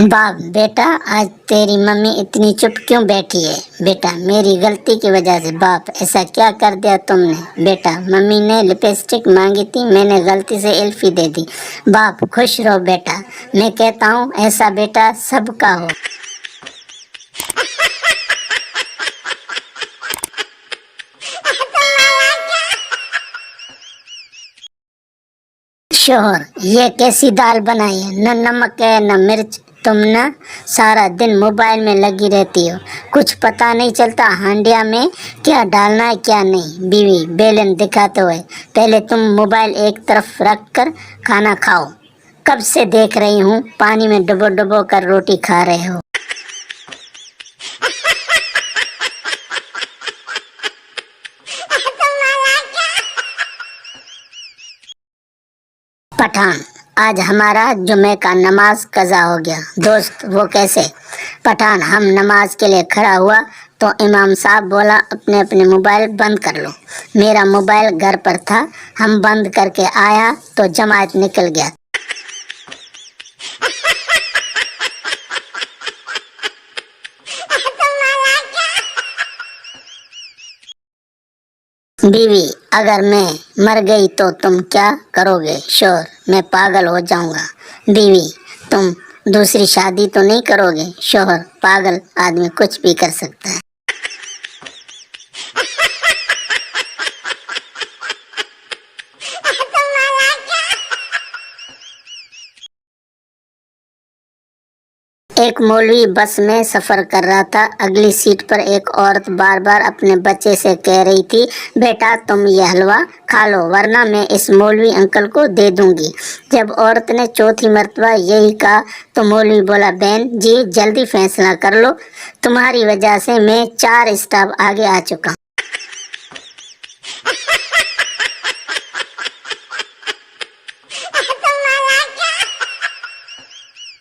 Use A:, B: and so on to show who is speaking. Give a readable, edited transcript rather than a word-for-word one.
A: बाप बेटा, आज तेरी मम्मी इतनी चुप क्यों बैठी है? बेटा, मेरी गलती की वजह से। बाप, ऐसा क्या कर दिया तुमने? बेटा, मम्मी ने लिपस्टिक मांगी थी, मैंने गलती से एल्फी दे दी। बाप, खुश रहो बेटा, मैं कहता हूँ ऐसा बेटा सबका हो। शोहर, ये कैसी दाल बनाई है? न नमक है न मिर्च। तुम ना सारा दिन मोबाइल में लगी रहती हो, कुछ पता नहीं चलता हांडिया में क्या डालना है क्या नहीं। बीवी बेलन दिखाते हुए, पहले तुम मोबाइल एक तरफ रख कर खाना खाओ। कब से देख रही हूँ पानी में डुबो डुबो कर रोटी खा रहे हो। पठान, आज हमारा जुमे का नमाज कज़ा हो गया। दोस्त, वो कैसे? पठान, हम नमाज के लिए खड़ा हुआ तो इमाम साहब बोला अपने अपने मोबाइल बंद कर लो। मेरा मोबाइल घर पर था, हम बंद करके आया तो जमात निकल गया। बीवी, अगर मैं मर गई तो तुम क्या करोगे? शोर, मैं पागल हो जाऊंगा। बीवी, तुम दूसरी शादी तो नहीं करोगे? शोहर, पागल आदमी कुछ भी कर सकता है। एक मौलवी बस में सफर कर रहा था। अगली सीट पर एक औरत बार बार अपने बच्चे से कह रही थी, बेटा तुम ये हलवा खा लो वरना मैं इस मौलवी अंकल को दे दूंगी। जब औरत ने चौथी मर्तबा यही कहा तो मौलवी बोला, बहन जी जल्दी फैसला कर लो, तुम्हारी वजह से मैं 4 स्टॉप आगे आ चुका।